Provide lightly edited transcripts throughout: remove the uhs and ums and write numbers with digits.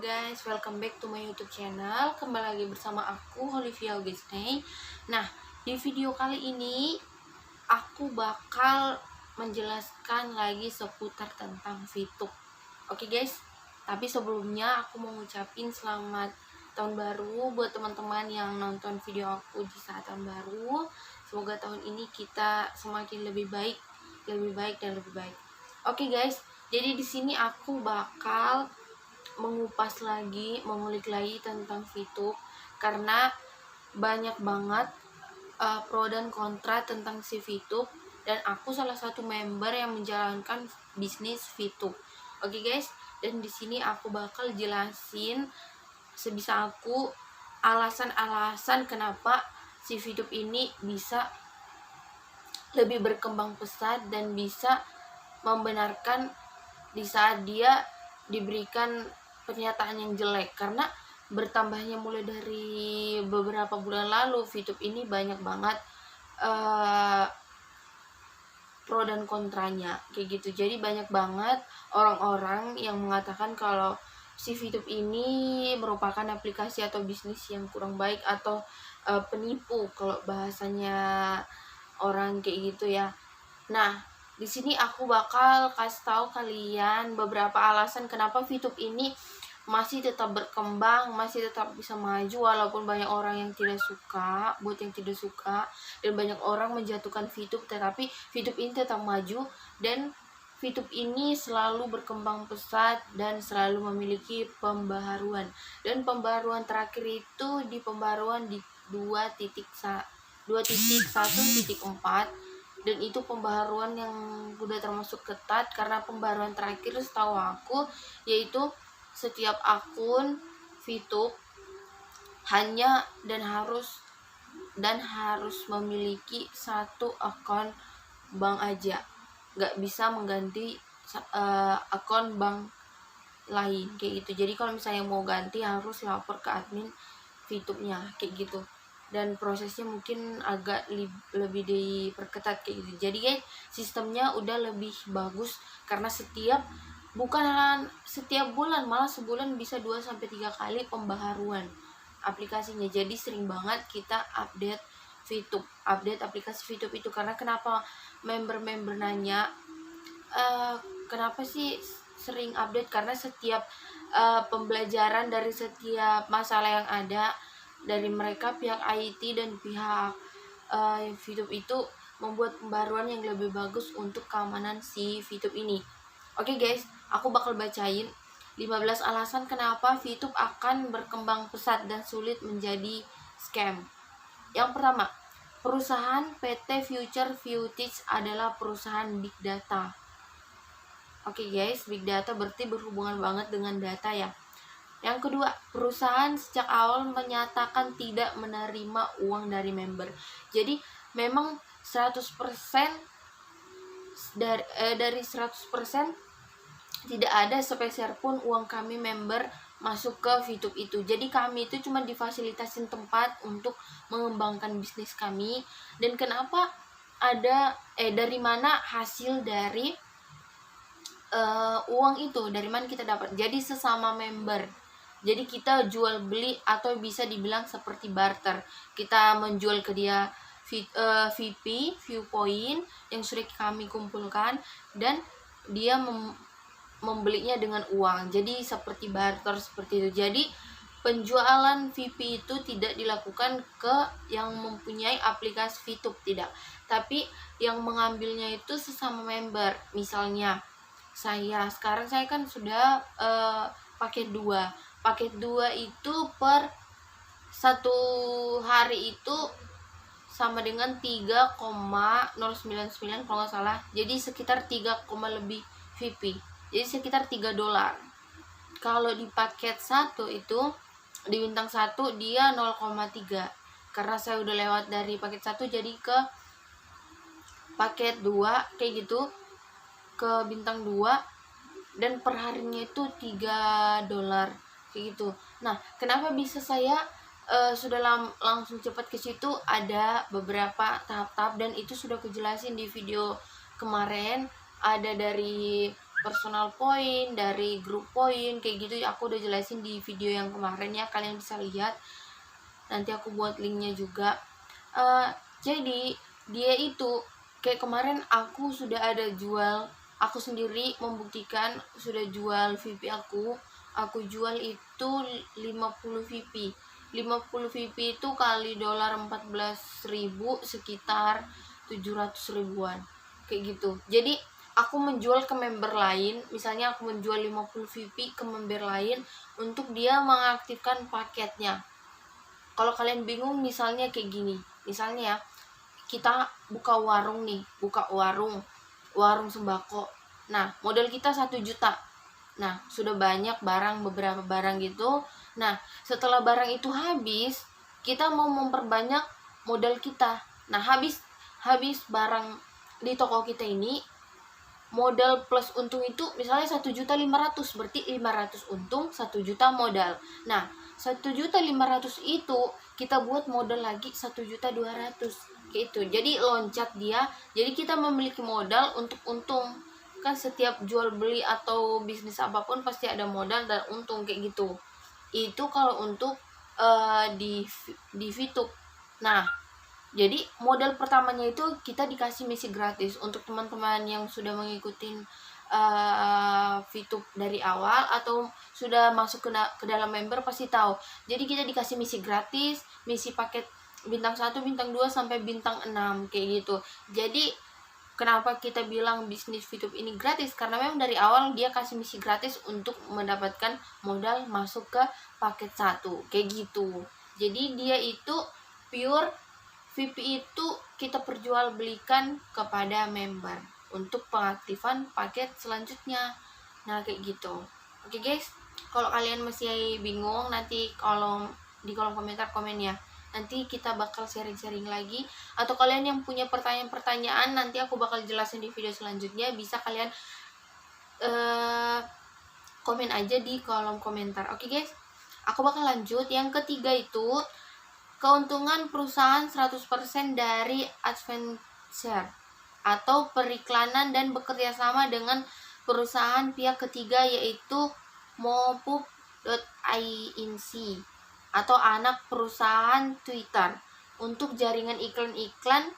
guys, welcome back to my YouTube channel. Kembali lagi bersama aku, Olivia Augustine. Nah, di video kali ini aku bakal menjelaskan lagi seputar tentang VTube. Oke guys, tapi sebelumnya aku mau ngucapin selamat tahun baru buat teman-teman yang nonton video aku di saat tahun baru. Semoga tahun ini kita semakin lebih baik dan lebih baik. Oke guys, jadi di sini aku bakal mengupas lagi, mengulik lagi tentang VTube karena banyak banget pro dan kontra tentang si VTube, dan aku salah satu member yang menjalankan bisnis VTube. Oke guys, dan di sini aku bakal jelasin sebisa aku alasan-alasan kenapa si VTube ini bisa lebih berkembang pesat dan bisa membenarkan di saat dia diberikan pernyataan yang jelek, karena bertambahnya mulai dari beberapa bulan lalu VTube ini banyak banget pro dan kontranya kayak gitu. Jadi banyak banget orang-orang yang mengatakan kalau si VTube ini merupakan aplikasi atau bisnis yang kurang baik atau penipu kalau bahasanya orang kayak gitu ya. Nah, di sini aku bakal kasih tahu kalian beberapa alasan kenapa VTube ini masih tetap berkembang, masih tetap bisa maju walaupun banyak orang yang tidak suka, dan banyak orang menjatuhkan VTube, tetapi VTube ini tetap maju dan VTube ini selalu berkembang pesat dan selalu memiliki pembaharuan. Dan pembaharuan terakhir itu di pembaharuan di 2.1.4, dan itu pembaharuan yang udah termasuk ketat karena pembaharuan terakhir setahu aku yaitu setiap akun VTube hanya dan harus memiliki satu akun bank aja, nggak bisa mengganti akun bank lain kayak gitu. Jadi kalau misalnya mau ganti harus lapor ke admin VTube-nya kayak gitu, dan prosesnya mungkin agak lebih diperketat kayak gitu. Jadi guys, sistemnya udah lebih bagus karena bukan setiap bulan, malah sebulan bisa 2-3 kali pembaharuan aplikasinya. Jadi sering banget kita update VTube, update aplikasi VTube itu. Karena kenapa member-member nanya kenapa sih sering update, karena setiap pembelajaran dari setiap masalah yang ada dari mereka, pihak IT dan pihak VTube itu membuat pembaruan yang lebih bagus untuk keamanan si VTube ini. Oke guys, aku bakal bacain 15 alasan kenapa VTube akan berkembang pesat dan sulit menjadi scam. Yang pertama, perusahaan PT Future Footage adalah perusahaan big data. Oke guys, big data berarti berhubungan banget dengan data ya. Yang kedua, perusahaan sejak awal menyatakan tidak menerima uang dari member. Jadi memang 100% dari 100% tidak ada sepeser pun uang kami member masuk ke VTube itu. Jadi kami itu cuma difasilitasin tempat untuk mengembangkan bisnis kami. Dan kenapa ada dari mana hasil dari uang itu, dari mana kita dapat? Jadi sesama member. Jadi kita jual beli atau bisa dibilang seperti barter. Kita menjual ke dia viewpoint yang sudah kami kumpulkan, dan dia membelinya dengan uang. Jadi seperti barter seperti itu. Jadi penjualan VP itu tidak dilakukan ke yang mempunyai aplikasi VTube, tidak. Tapi yang mengambilnya itu sesama member. Misalnya sekarang saya kan sudah paket 2. Paket 2 itu per satu hari itu sama dengan 3,099 kalau nggak salah. Jadi sekitar 3, lebih VP. Jadi sekitar $3. Kalau di paket 1 itu di bintang 1 dia 0,3. Karena saya udah lewat dari paket 1 jadi ke paket 2 kayak gitu, ke bintang 2, dan per harinya itu $3 kayak gitu. Nah, kenapa bisa saya sudah langsung cepat ke situ? Ada beberapa tahap-tahap dan itu sudah kejelasin di video kemarin. Ada dari personal point, dari grup point, kayak gitu. Aku udah jelasin di video yang kemarin ya, kalian bisa lihat. Nanti aku buat linknya juga. Jadi dia itu kayak kemarin aku sudah ada jual, aku sendiri membuktikan sudah jual VP aku jual itu 50 VP. 50 VP itu kali dolar 14.000 sekitar 700 ribuan kayak gitu. Jadi aku menjual ke member lain, misalnya aku menjual 50 VP ke member lain untuk dia mengaktifkan paketnya. Kalau kalian bingung misalnya kayak gini, misalnya ya, kita buka warung nih, buka warung sembako. Nah, modal kita 1 juta. Nah, sudah banyak barang, beberapa barang gitu. Nah, setelah barang itu habis, kita mau memperbanyak modal kita. Nah, habis barang di toko kita ini, modal plus untung itu misalnya 1.500.000, berarti 500 untung, 1 juta modal. Nah, 1.500.000 itu kita buat modal lagi 1.200.000 gitu. Jadi loncat dia. Jadi kita memiliki modal untuk untung. Kan setiap jual beli atau bisnis apapun pasti ada modal dan untung kayak gitu. Itu kalau untuk di VTube. Nah, jadi modal pertamanya itu kita dikasih misi gratis. Untuk teman-teman yang sudah mengikuti VTube dari awal atau sudah masuk ke dalam member pasti tahu. Jadi kita dikasih misi gratis, misi paket bintang 1, bintang 2 sampai bintang 6 kayak gitu. Jadi kenapa kita bilang bisnis VTube ini gratis? Karena memang dari awal dia kasih misi gratis untuk mendapatkan modal masuk ke paket 1 kayak gitu. Jadi dia itu pure VP itu kita perjualbelikan kepada member untuk pengaktifan paket selanjutnya. Nah, kayak gitu. Oke guys, kalau kalian masih bingung, nanti di kolom komentar komen ya. Nanti kita bakal sharing-sharing lagi. Atau kalian yang punya pertanyaan-pertanyaan, nanti aku bakal jelasin di video selanjutnya. Bisa kalian komen aja di kolom komentar. Oke guys, aku bakal lanjut. Yang ketiga itu keuntungan perusahaan 100% dari adventure atau periklanan dan bekerja sama dengan perusahaan pihak ketiga, yaitu Mopub.inc atau anak perusahaan Twitter untuk jaringan iklan-iklan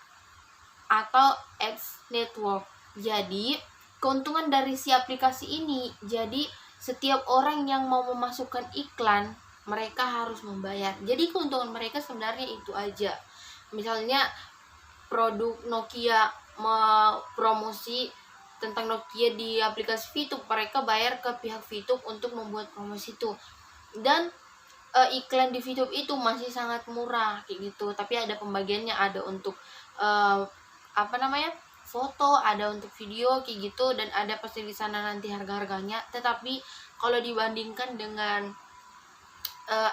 atau ads network. Jadi keuntungan dari si aplikasi ini, jadi setiap orang yang mau memasukkan iklan mereka harus membayar. Jadi keuntungan mereka sebenarnya itu aja. Misalnya produk Nokia promosi tentang Nokia di aplikasi VTube, mereka bayar ke pihak VTube untuk membuat promosi itu. Dan iklan di VTube itu masih sangat murah kayak gitu, tapi ada pembagiannya, ada untuk foto, ada untuk video kayak gitu, dan ada pasti di sana nanti harga-harganya. Tetapi kalau dibandingkan dengan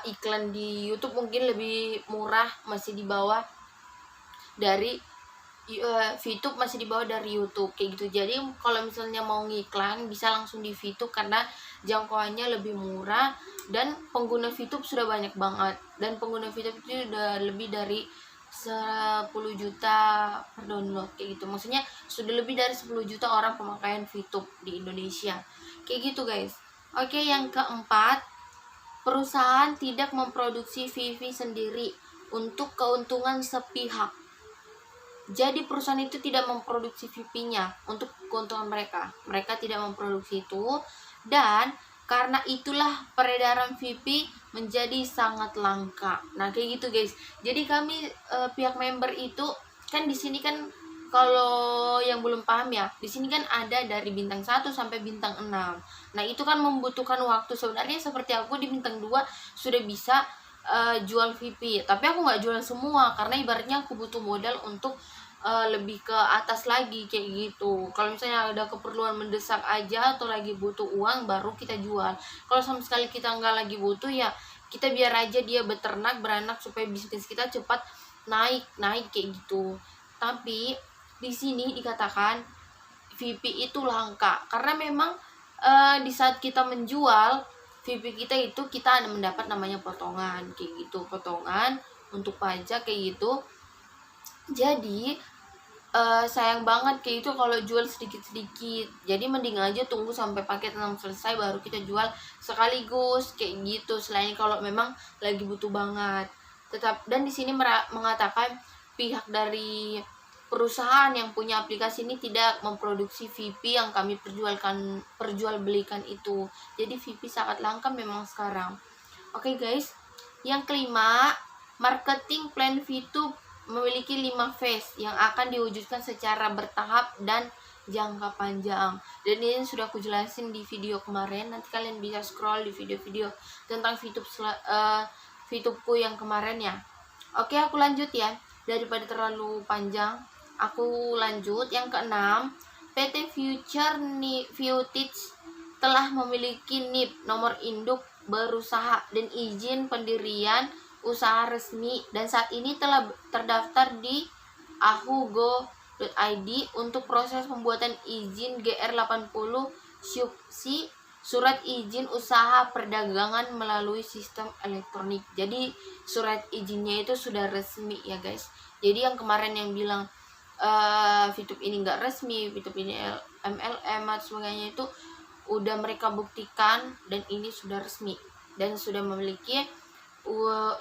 iklan di YouTube mungkin lebih murah, masih di bawah dari VTube, masih di bawah dari YouTube kayak gitu. Jadi kalau misalnya mau ngiklan bisa langsung di VTube karena jangkauannya lebih murah dan pengguna VTube sudah banyak banget, dan pengguna VTube itu udah lebih dari 10 juta per download kayak gitu. Maksudnya sudah lebih dari 10 juta orang pemakaian VTube di Indonesia kayak gitu guys. Oke, yang keempat, perusahaan tidak memproduksi VV sendiri untuk keuntungan sepihak. Jadi perusahaan itu tidak memproduksi VP-nya untuk keuntungan mereka. Mereka tidak memproduksi itu, dan karena itulah peredaran VP menjadi sangat langka. Nah, kayak gitu guys. Jadi kami pihak member itu kan di sini kan, kalau yang belum paham ya, di sini kan ada dari bintang 1 sampai bintang 6. Nah, itu kan membutuhkan waktu. Sebenarnya seperti aku di bintang 2 sudah bisa jual VP, tapi aku nggak jual semua karena ibaratnya aku butuh modal untuk lebih ke atas lagi kayak gitu. Kalau misalnya ada keperluan mendesak aja atau lagi butuh uang baru kita jual. Kalau sama sekali kita nggak lagi butuh, ya kita biar aja dia beternak, beranak supaya bisnis kita cepat naik kayak gitu. Tapi di sini dikatakan VP itu langka karena memang di saat kita menjual VP kita itu kita ada mendapat namanya potongan kayak gitu, potongan untuk pajak kayak gitu. Jadi sayang banget kayak itu kalau jual sedikit-sedikit. Jadi mending aja tunggu sampai paket 6 selesai baru kita jual sekaligus kayak gitu. Selain kalau memang lagi butuh banget. Dan di sini mengatakan pihak dari perusahaan yang punya aplikasi ini tidak memproduksi VP yang kami perjualbelikan itu. Jadi VP sangat langka memang sekarang. Oke guys, yang kelima, marketing plan VTube memiliki 5 phase yang akan diwujudkan secara bertahap dan jangka panjang. Dan ini sudah aku jelasin di video kemarin. Nanti kalian bisa scroll di video-video tentang VTubeku yang kemarin ya. Oke, aku lanjut ya. Daripada terlalu panjang, aku lanjut. Yang keenam, PT Future Footage telah memiliki NIP, nomor induk berusaha, dan izin pendirian usaha resmi, dan saat ini telah terdaftar di ahugo.id untuk proses pembuatan izin GR80 SUPSI, surat izin usaha perdagangan melalui sistem elektronik. Jadi surat izinnya itu sudah resmi ya guys. Jadi yang kemarin yang bilang VTube ini nggak resmi, VTube ini MLM atau sebagainya, itu udah mereka buktikan dan ini sudah resmi dan sudah memiliki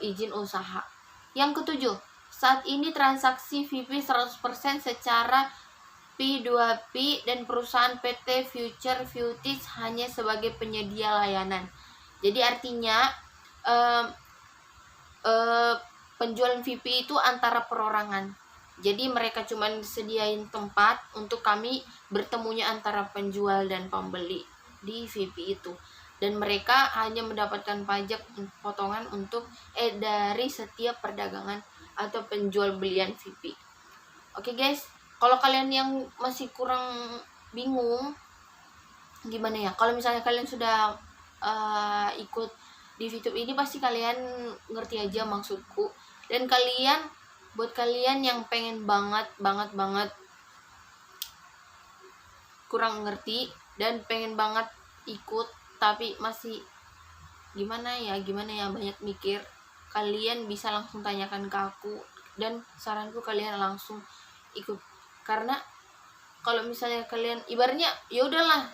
izin usaha. Yang ketujuh, saat ini transaksi VP 100% secara P2P dan perusahaan PT Future Footage hanya sebagai penyedia layanan. Jadi artinya penjualan VP itu antara perorangan. Jadi mereka cuma sediain tempat untuk kami bertemunya antara penjual dan pembeli di VP itu. Dan mereka hanya mendapatkan pajak potongan untuk dari setiap perdagangan atau penjual belian VP. Oke guys, kalau kalian yang masih kurang bingung gimana ya, kalau misalnya kalian sudah ikut di VTube ini pasti kalian ngerti aja maksudku. Dan buat kalian yang pengen banget kurang ngerti dan pengen banget ikut tapi masih gimana ya banyak mikir, kalian bisa langsung tanyakan ke aku, dan saranku kalian langsung ikut. Karena kalau misalnya kalian ibaratnya ya udahlah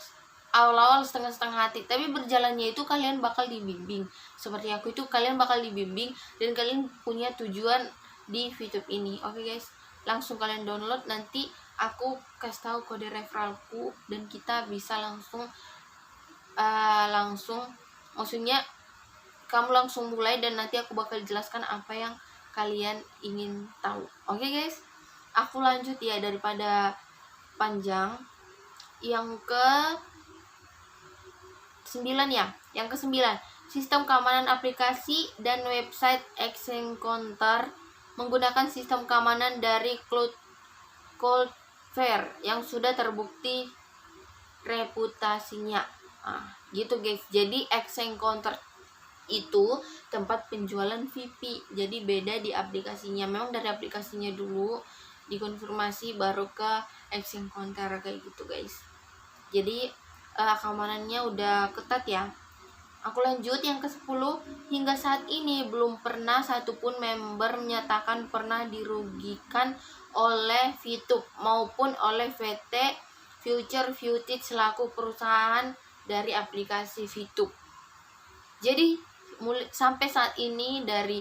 awal-awal setengah-setengah hati, tapi berjalannya itu kalian bakal dibimbing. Seperti aku itu, kalian bakal dibimbing dan kalian punya tujuan di VTube ini. Oke guys, langsung kalian download, nanti aku kasih tahu kode referralku dan kita bisa langsung maksudnya kamu langsung mulai dan nanti aku bakal jelaskan apa yang kalian ingin tahu. Oke guys, aku lanjut ya daripada panjang. Yang ke-9 ya. Yang ke-9, sistem keamanan aplikasi dan website Cloudflare menggunakan sistem keamanan dari Cloudflare yang sudah terbukti reputasinya. Gitu guys. Jadi Cloudflare itu tempat penjualan VP. Jadi beda di aplikasinya. Memang dari aplikasinya dulu dikonfirmasi baru ke Cloudflare kayak gitu guys. Jadi keamanannya udah ketat ya. Aku lanjut yang ke-10. Hingga saat ini belum pernah satupun member menyatakan pernah dirugikan oleh VTube maupun oleh PT Future Footage selaku perusahaan dari aplikasi VTube. Jadi sampai saat ini dari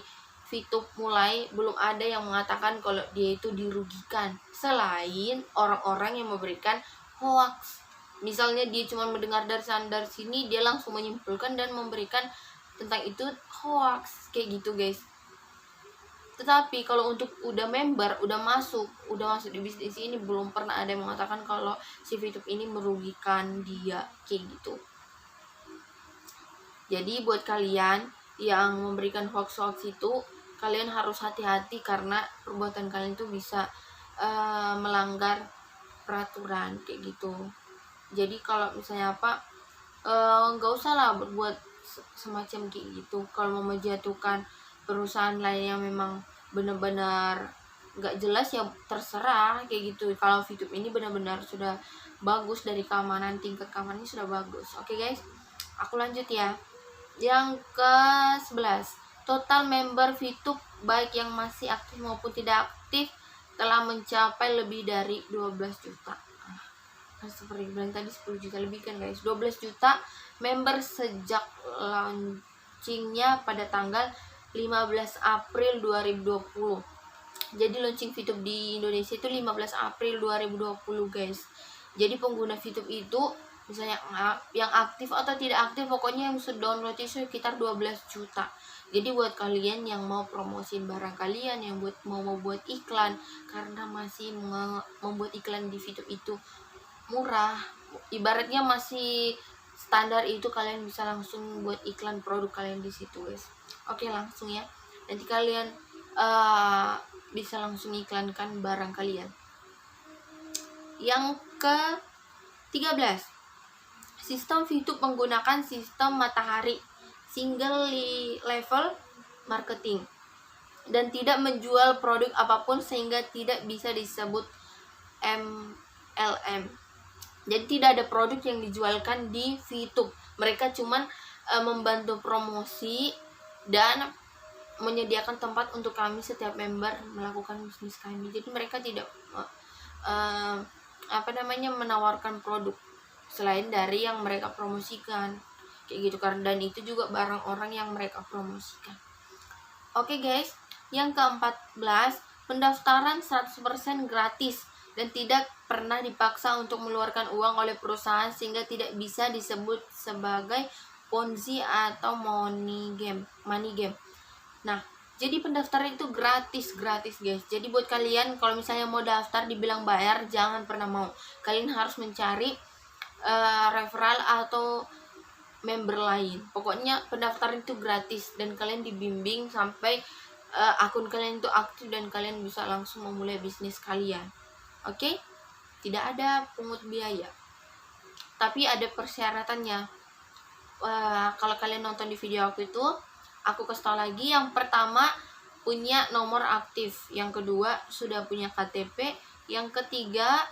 VTube mulai belum ada yang mengatakan kalau dia itu dirugikan, selain orang-orang yang memberikan hoax. Misalnya dia cuma mendengar dari sana dari sini, dia langsung menyimpulkan dan memberikan tentang itu hoax kayak gitu guys. Tetapi kalau untuk udah member, udah masuk di bisnis ini, belum pernah ada yang mengatakan kalau si VTube ini merugikan dia kayak gitu. Jadi buat kalian yang memberikan hoax itu, kalian harus hati-hati karena perbuatan kalian itu bisa melanggar peraturan kayak gitu. Jadi kalau misalnya nggak usah lah berbuat semacam kayak gitu. Kalau mau menjatuhkan perusahaan lain yang memang benar-benar nggak jelas, ya terserah kayak gitu. Kalau VTube ini benar-benar sudah bagus dari keamanan, tingkat keamanannya sudah bagus. Oke guys, aku lanjut ya. Yang ke-11, total member VTube baik yang masih aktif maupun tidak aktif telah mencapai lebih dari 12 juta. Kan seperti bilang tadi 10 juta lebih kan guys. 12 juta member sejak launchingnya pada tanggal 15 April 2020. Jadi launching VTube di Indonesia itu 15 April 2020 guys. Jadi pengguna VTube itu misalnya yang aktif atau tidak aktif, pokoknya yang sudah download itu sekitar 12 juta. Jadi buat kalian yang mau promosiin barang kalian, yang mau buat iklan, karena masih membuat iklan di VTube itu murah, ibaratnya masih standar, itu kalian bisa langsung buat iklan produk kalian di situ guys. Oke, langsung ya, nanti kalian bisa langsung iklankan barang kalian. Yang ke 13, sistem VTube menggunakan sistem matahari single level marketing dan tidak menjual produk apapun sehingga tidak bisa disebut MLM. Jadi tidak ada produk yang dijualkan di VTube. Mereka cuman membantu promosi dan menyediakan tempat untuk kami setiap member melakukan bisnis kami. Jadi mereka tidak menawarkan produk selain dari yang mereka promosikan kayak gitu kan, dan itu juga barang orang yang mereka promosikan. Oke guys, yang ke-14, pendaftaran 100% gratis dan tidak pernah dipaksa untuk mengeluarkan uang oleh perusahaan sehingga tidak bisa disebut sebagai Ponzi atau money game. Nah, jadi pendaftaran itu gratis guys. Jadi buat kalian kalau misalnya mau daftar dibilang bayar, jangan pernah mau. Kalian harus mencari referral atau member lain. Pokoknya pendaftaran itu gratis dan kalian dibimbing sampai akun kalian itu aktif dan kalian bisa langsung memulai bisnis kalian. Oke? Tidak ada pungut biaya. Tapi ada persyaratannya. Kalau kalian nonton di video aku itu, aku kasih tau lagi. Yang pertama, punya nomor aktif. Yang kedua, sudah punya KTP. Yang ketiga,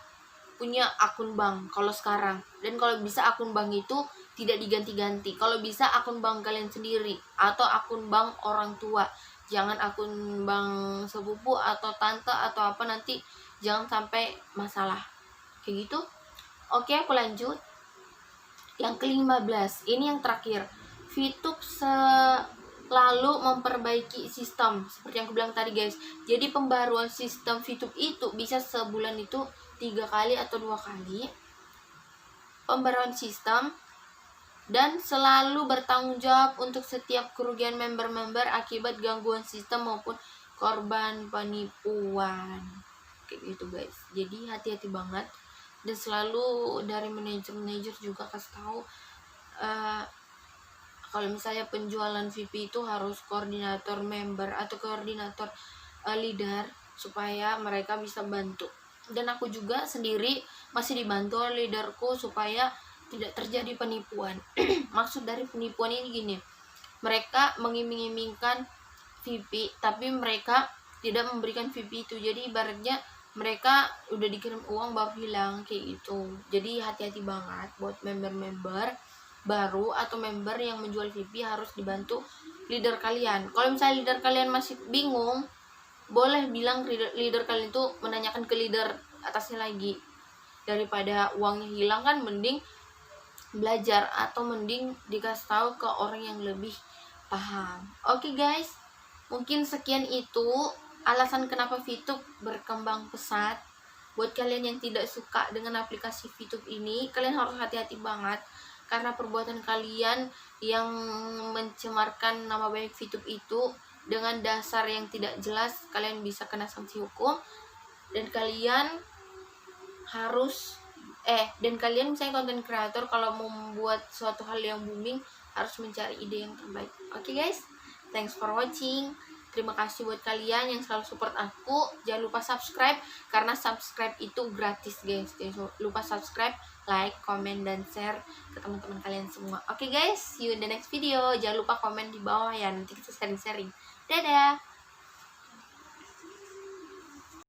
punya akun bank kalau sekarang. Dan kalau bisa akun bank itu tidak diganti-ganti. Kalau bisa akun bank kalian sendiri atau akun bank orang tua. Jangan akun bank sepupu atau tante atau apa, nanti jangan sampai masalah kayak gitu. Oke, aku lanjut. Yang ke-15, ini yang terakhir. VTube selalu memperbaiki sistem seperti yang aku bilang tadi guys. Jadi pembaruan sistem VTube itu bisa sebulan itu 3 kali atau 2 kali pembaruan sistem, dan selalu bertanggung jawab untuk setiap kerugian member-member akibat gangguan sistem maupun korban penipuan kayak gitu guys. Jadi hati-hati banget, dan selalu dari manajer juga kasih tahu kalau misalnya penjualan VIP itu harus koordinator member atau koordinator leader supaya mereka bisa bantu. Dan aku juga sendiri masih dibantu oleh leaderku supaya tidak terjadi penipuan. Maksud dari penipuan ini gini, mereka mengiming-imingkan VIP tapi mereka tidak memberikan VIP itu. Jadi ibaratnya mereka udah dikirim uang baru hilang kayak gitu. Jadi hati-hati banget buat member-member baru atau member yang menjual VIP, harus dibantu leader kalian. Kalau misalnya leader kalian masih bingung, boleh bilang leader kalian itu menanyakan ke leader atasnya lagi. Daripada uangnya hilang kan mending belajar atau mending dikasih tahu ke orang yang lebih paham. Oke guys, mungkin sekian itu alasan kenapa VTube berkembang pesat. Buat kalian yang tidak suka dengan aplikasi VTube ini, kalian harus hati-hati banget, karena perbuatan kalian yang mencemarkan nama baik VTube itu dengan dasar yang tidak jelas, kalian bisa kena sanksi hukum. Dan kalian harus dan kalian misalnya konten kreator, kalau mau membuat suatu hal yang booming harus mencari ide yang terbaik. Oke guys, thanks for watching. Terima kasih buat kalian yang selalu support aku. Jangan lupa subscribe, karena subscribe itu gratis guys. Jangan lupa subscribe, like, comment, dan share ke teman-teman kalian semua. Oke guys, see you in the next video. Jangan lupa komen di bawah ya, nanti kita sharing-sharing. Dadah.